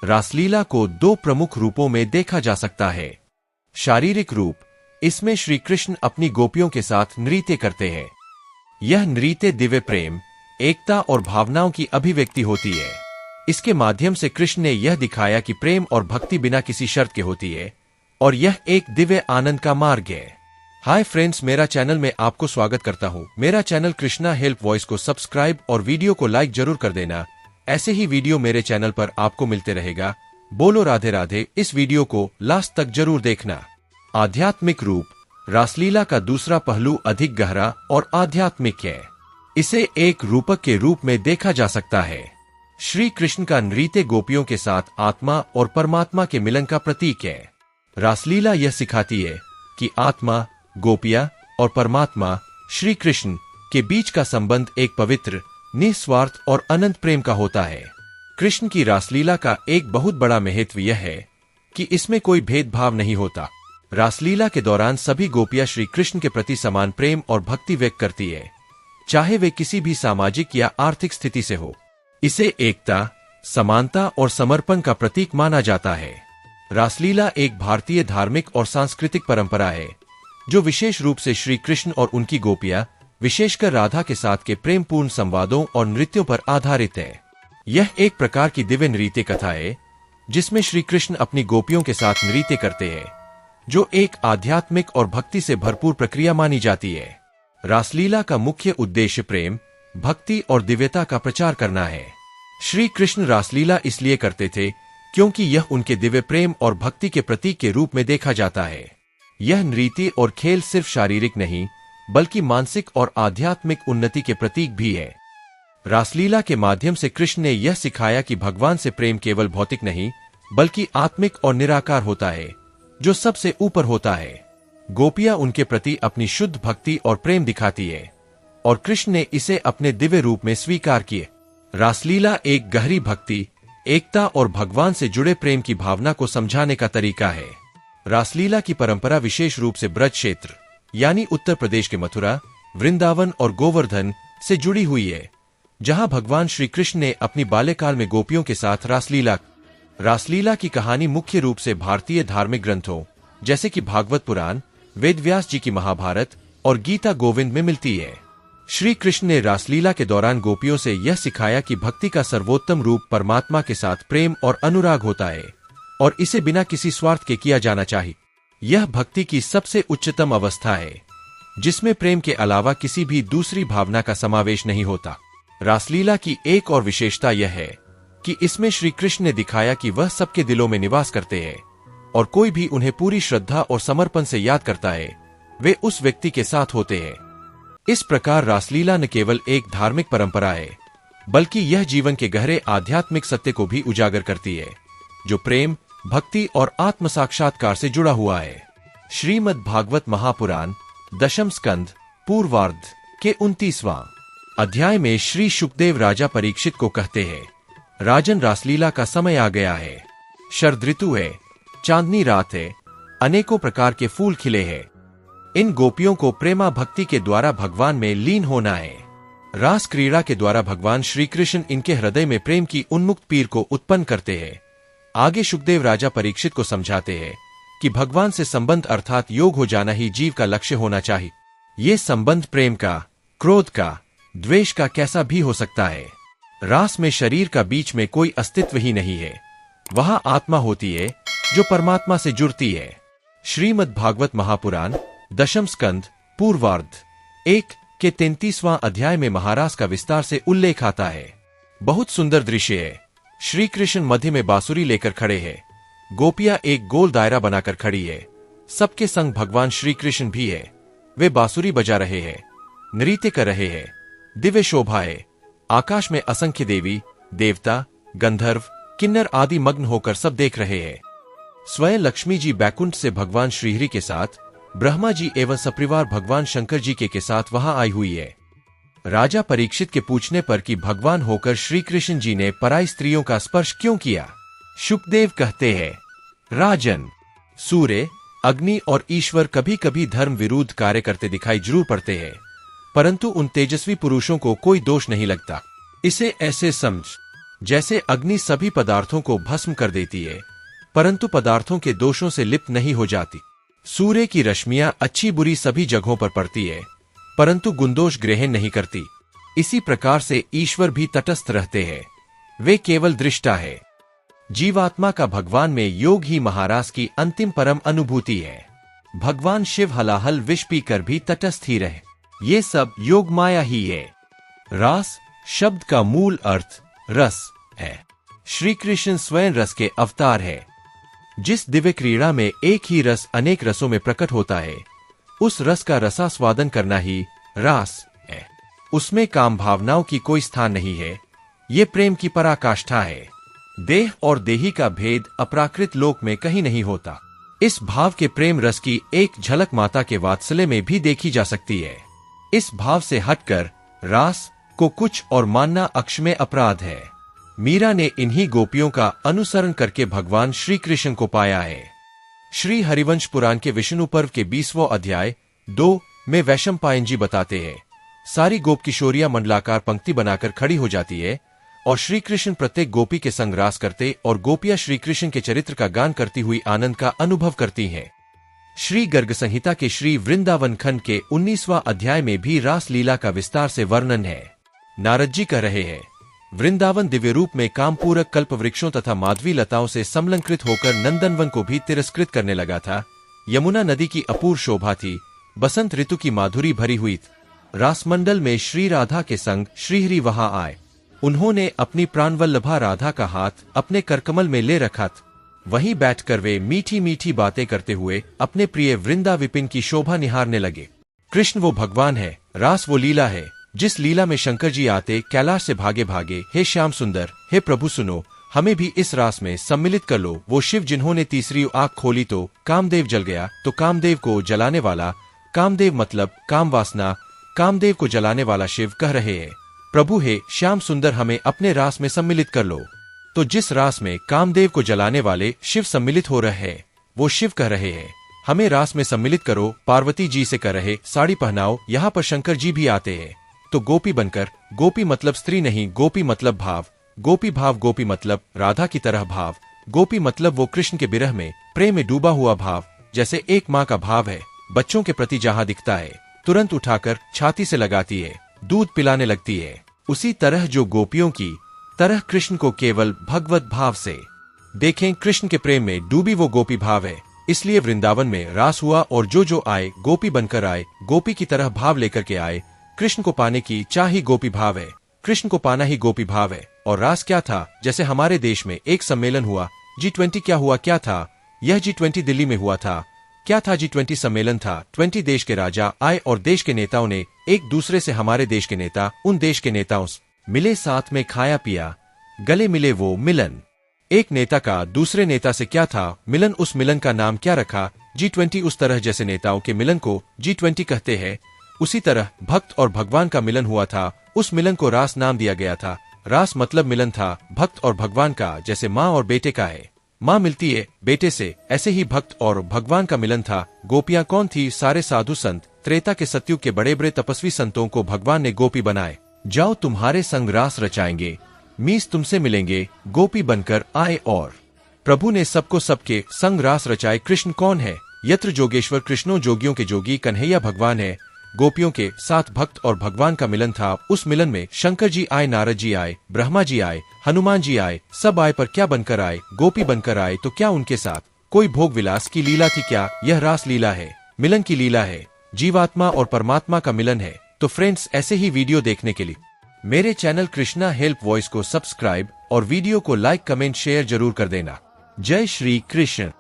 रासलीला को दो प्रमुख रूपों में देखा जा सकता है। शारीरिक रूप, इसमें श्री कृष्ण अपनी गोपियों के साथ नृत्य करते हैं। यह नृत्य दिव्य प्रेम, एकता और भावनाओं की अभिव्यक्ति होती है। इसके माध्यम से कृष्ण ने यह दिखाया कि प्रेम और भक्ति बिना किसी शर्त के होती है और यह एक दिव्य आनंद का मार्ग है। हाय फ्रेंड्स, मेरा चैनल में आपको स्वागत करता हूँ। मेरा चैनल कृष्णा हेल्प वॉइस को सब्सक्राइब और वीडियो को लाइक जरूर कर देना। ऐसे ही वीडियो मेरे चैनल पर आपको मिलते रहेगा। बोलो राधे राधे। इस वीडियो को लास्ट तक जरूर देखना। आध्यात्मिक रूप, रासलीला का दूसरा पहलू अधिक गहरा और आध्यात्मिक है। इसे एक रूपक के रूप में देखा जा सकता है। श्री कृष्ण का नृत्य गोपियों के साथ आत्मा और परमात्मा के मिलन का प्रतीक है। रासलीला यह सिखाती है कि आत्मा, गोपियां और परमात्मा श्री कृष्ण के बीच का संबंध एक पवित्र, निस्वार्थ और अनंत प्रेम का होता है। कृष्ण की रासलीला का एक बहुत बड़ा महत्व यह है कि इसमें कोई भेदभाव नहीं होता। रासलीला के दौरान सभी गोपियां श्री कृष्ण के प्रति समान प्रेम और भक्ति व्यक्त करती है, चाहे वे किसी भी सामाजिक या आर्थिक स्थिति से हो। इसे एकता, समानता और समर्पण का प्रतीक माना जाता है। रासलीला एक भारतीय धार्मिक और सांस्कृतिक परंपरा है जो विशेष रूप से श्री कृष्ण और उनकी गोपियां, विशेषकर राधा के साथ के प्रेमपूर्ण संवादों और नृत्यों पर आधारित है। यह एक प्रकार की दिव्य नृत्य कथा है जिसमें श्री कृष्ण अपनी गोपियों के साथ नृत्य करते हैं, जो एक आध्यात्मिक और भक्ति से भरपूर प्रक्रिया मानी जाती है। रासलीला का मुख्य उद्देश्य प्रेम, भक्ति और दिव्यता का प्रचार करना है। श्री कृष्ण रासलीला इसलिए करते थे क्योंकि यह उनके दिव्य प्रेम और भक्ति के प्रतीक के रूप में देखा जाता है। यह नृत्य और खेल सिर्फ शारीरिक नहीं बल्कि मानसिक और आध्यात्मिक उन्नति के प्रतीक भी है। रासलीला के माध्यम से कृष्ण ने यह सिखाया कि भगवान से प्रेम केवल भौतिक नहीं बल्कि आत्मिक और निराकार होता है, जो सबसे ऊपर होता है। गोपियां उनके प्रति अपनी शुद्ध भक्ति और प्रेम दिखाती है और कृष्ण ने इसे अपने दिव्य रूप में स्वीकार किए। रासलीला एक गहरी भक्ति, एकता और भगवान से जुड़े प्रेम की भावना को समझाने का तरीका है। रासलीला की परंपरा विशेष रूप से ब्रज क्षेत्र यानी उत्तर प्रदेश के मथुरा, वृंदावन और गोवर्धन से जुड़ी हुई है, जहां भगवान श्री कृष्ण ने अपनी बाल्यकाल में गोपियों के साथ रासलीला की कहानी मुख्य रूप से भारतीय धार्मिक ग्रंथों जैसे कि भागवत पुराण, वेदव्यास जी की महाभारत और गीता गोविंद में मिलती है। श्री कृष्ण ने रासलीला के दौरान गोपियों से यह सिखाया कि भक्ति का सर्वोत्तम रूप परमात्मा के साथ प्रेम और अनुराग होता है और इसे बिना किसी स्वार्थ के किया जाना चाहिए। यह भक्ति की सबसे उच्चतम अवस्था है जिसमें प्रेम के अलावा किसी भी दूसरी भावना का समावेश नहीं होता। रासलीला की एक और विशेषता यह है कि इसमें श्री कृष्ण ने दिखाया कि वह सबके दिलों में निवास करते हैं और कोई भी उन्हें पूरी श्रद्धा और समर्पण से याद करता है, वे उस व्यक्ति के साथ होते हैं। इस प्रकार रासलीला न केवल एक धार्मिक परंपरा है बल्कि यह जीवन के गहरे आध्यात्मिक सत्य को भी उजागर करती है, जो प्रेम, भक्ति और आत्म साक्षात्कार से जुड़ा हुआ है। श्रीमद् भागवत महापुराण दशम स्कंद पूर्वार्ध के 29वां अध्याय में श्री शुकदेव राजा परीक्षित को कहते हैं, राजन, रासलीला का समय आ गया है। शरद ऋतु है, चांदनी रात है, अनेकों प्रकार के फूल खिले हैं। इन गोपियों को प्रेमा भक्ति के द्वारा भगवान में लीन होना है। रास क्रीड़ा के द्वारा भगवान श्री कृष्ण इनके हृदय में प्रेम की उन्मुक्त पीर को उत्पन्न करते हैं। आगे शुकदेव राजा परीक्षित को समझाते हैं कि भगवान से संबंध अर्थात योग हो जाना ही जीव का लक्ष्य होना चाहिए। ये संबंध प्रेम का, क्रोध का, द्वेष का कैसा भी हो सकता है। रास में शरीर का बीच में कोई अस्तित्व ही नहीं है, वहां आत्मा होती है जो परमात्मा से जुड़ती है। श्रीमद् भागवत महापुराण दशम स्कंद पूर्वार्ध 1 के 33वां अध्याय में महारास का विस्तार से उल्लेख आता है। बहुत सुंदर दृश्य है। श्री कृष्ण मध्य में बांसुरी लेकर खड़े हैं, गोपियां एक गोल दायरा बनाकर खड़ी है, सबके संग भगवान श्री कृष्ण भी है। वे बांसुरी बजा रहे हैं, नृत्य कर रहे हैं, दिव्य शोभा है। आकाश में असंख्य देवी, देवता, गंधर्व, किन्नर आदि मग्न होकर सब देख रहे हैं। स्वयं लक्ष्मी जी बैकुंठ से भगवान श्रीहरि के साथ, ब्रह्मा जी एवं सपरिवार भगवान शंकर जी के साथ वहां आई हुई है। राजा परीक्षित के पूछने पर कि भगवान होकर श्री कृष्ण जी ने पराई स्त्रियों का स्पर्श क्यों किया, शुकदेव कहते हैं, राजन, सूर्य, अग्नि और ईश्वर कभी कभी धर्म विरुद्ध कार्य करते दिखाई जरूर पड़ते हैं, परंतु उन तेजस्वी पुरुषों को कोई दोष नहीं लगता। इसे ऐसे समझ जैसे अग्नि सभी पदार्थों को भस्म कर देती है, परंतु पदार्थों के दोषों से लिप्त नहीं हो जाती। सूर्य की रश्मियां अच्छी बुरी सभी जगहों पर पड़ती है, परंतु गुणदोष ग्रहण नहीं करती। इसी प्रकार से ईश्वर भी तटस्थ रहते हैं, वे केवल दृष्टा है। जीवात्मा का भगवान में योग ही महारास की अंतिम परम अनुभूति है। भगवान शिव हलाहल विष पीकर भी तटस्थ ही रहे। ये सब योग माया ही है। रास शब्द का मूल अर्थ रस है। श्री कृष्ण स्वयं रस के अवतार है। जिस दिव्य क्रीड़ा में एक ही रस अनेक रसों में प्रकट होता है, उस रस का रसास्वादन करना ही रास है। उसमें काम भावनाओं की कोई स्थान नहीं है। ये प्रेम की पराकाष्ठा है। देह और देही का भेद अपराकृत लोक में कहीं नहीं होता। इस भाव के प्रेम रस की एक झलक माता के वात्सल्य में भी देखी जा सकती है। इस भाव से हटकर रास को कुछ और मानना अक्षम्य अपराध है। मीरा ने इन्हीं गोपियों का अनुसरण करके भगवान श्री कृष्ण को पाया है। श्री हरिवंश पुराण के विष्णु पर्व के 20वां अध्याय 2 में वैशंपायन जी बताते हैं, सारी गोप किशोरियां मंडलाकार पंक्ति बनाकर खड़ी हो जाती है और श्री कृष्ण प्रत्येक गोपी के संग रास करते और गोपियां श्री कृष्ण के चरित्र का गान करती हुई आनंद का अनुभव करती हैं। श्री गर्ग संहिता के श्री वृंदावन खंड के 19वां अध्याय में भी रास लीला का विस्तार से वर्णन है। नारद जी कह रहे हैं, वृंदावन दिव्य रूप में कामपूरक कल्प वृक्षों तथा माधवी लताओं से समलंकृत होकर नंदनवन को भी तिरस्कृत करने लगा था। यमुना नदी की अपूर्व शोभा थी, बसंत ऋतु की माधुरी भरी हुई थी। रासमंडल में श्री राधा के संग श्रीहरि वहां आए। उन्होंने अपनी प्राणवल्लभा राधा का हाथ अपने करकमल में ले रखा था। वहीं बैठकर वे मीठी मीठी बातें करते हुए अपने प्रिय वृंदा विपिन की शोभा निहारने लगे। कृष्ण वो भगवान है, रास वो लीला है जिस लीला में शंकर जी आते कैलाश से भागे भागे, हे श्याम सुंदर, हे प्रभु सुनो, हमें भी इस रास में सम्मिलित कर लो। वो शिव जिन्होंने तीसरी आंख खोली तो कामदेव जल गया, तो कामदेव को जलाने वाला, कामदेव मतलब काम वासना, कामदेव को जलाने वाला शिव कह रहे हैं, प्रभु हे श्याम सुंदर, हमें अपने रास में सम्मिलित कर लो। तो जिस रास में कामदेव को जलाने वाले शिव सम्मिलित हो रहे हैं, वो शिव कह रहे हैं, हमें रास में सम्मिलित करो। पार्वती जी से कह रहे, साड़ी पहनाओ। यहाँ पर शंकर जी भी आते हैं। तो गोपी बनकर, गोपी मतलब स्त्री नहीं, गोपी मतलब भाव, गोपी भाव, गोपी मतलब राधा की तरह भाव, गोपी मतलब वो कृष्ण के विरह में प्रेम में डूबा हुआ भाव। जैसे एक माँ का भाव है बच्चों के प्रति, जहाँ दिखता है तुरंत उठाकर छाती से लगाती है, दूध पिलाने लगती है, उसी तरह जो गोपियों की तरह कृष्ण को केवल भगवत भाव से देखें। कृष्ण के प्रेम में डूबी वो गोपी भाव है। इसलिए वृंदावन में रास हुआ और जो जो आए गोपी बनकर आए, गोपी की तरह भाव लेकर के आए। कृष्ण को पाने की चाह ही गोपी भाव है, कृष्ण को पाना ही गोपी भाव है। और रास क्या था? जैसे हमारे देश में एक सम्मेलन हुआ, G20 क्या हुआ, क्या था? यह G20 दिल्ली में हुआ था। क्या था? G20 सम्मेलन था। 20 देश के राजा आए और देश के नेताओं ने एक दूसरे से, हमारे देश के नेता उन देश के नेताओं से मिले, साथ में खाया पिया, गले मिले, वो मिलन। एक नेता का दूसरे नेता से क्या था? मिलन। उस मिलन का नाम क्या रखा? G20। उस तरह जैसे नेताओं के मिलन को G20 कहते हैं, उसी तरह भक्त और भगवान का मिलन हुआ था। उस मिलन को रास नाम दिया गया था। रास मतलब मिलन था भक्त और भगवान का, जैसे माँ और बेटे का है, माँ मिलती है बेटे से, ऐसे ही भक्त और भगवान का मिलन था। गोपियां कौन थी? सारे साधु संत। त्रेता के सतयुग के बड़े बड़े तपस्वी संतों को भगवान ने गोपी बनाए। जाओ तुम्हारे संग रास रचाएंगे, मीस तुमसे मिलेंगे, गोपी बनकर आए। और प्रभु ने सबको सबके संग रास रचाए। कृष्ण कौन है? यत्र जोगेश्वर कृष्णो, जोगियों के जोगी कन्हैया भगवान है। गोपियों के साथ भक्त और भगवान का मिलन था। उस मिलन में शंकर जी आए, नारद जी आए, ब्रह्मा जी आए, हनुमान जी आए, सब आए। पर क्या बनकर आए? गोपी बनकर आए। तो क्या उनके साथ कोई भोग विलास की लीला थी क्या? यह रास लीला है, मिलन की लीला है, जीवात्मा और परमात्मा का मिलन है। तो फ्रेंड्स, ऐसे ही वीडियो देखने के लिए मेरे चैनल कृष्णा हेल्प वॉइस को सब्सक्राइब और वीडियो को लाइक, कमेंट, शेयर जरूर कर देना। जय श्री कृष्ण।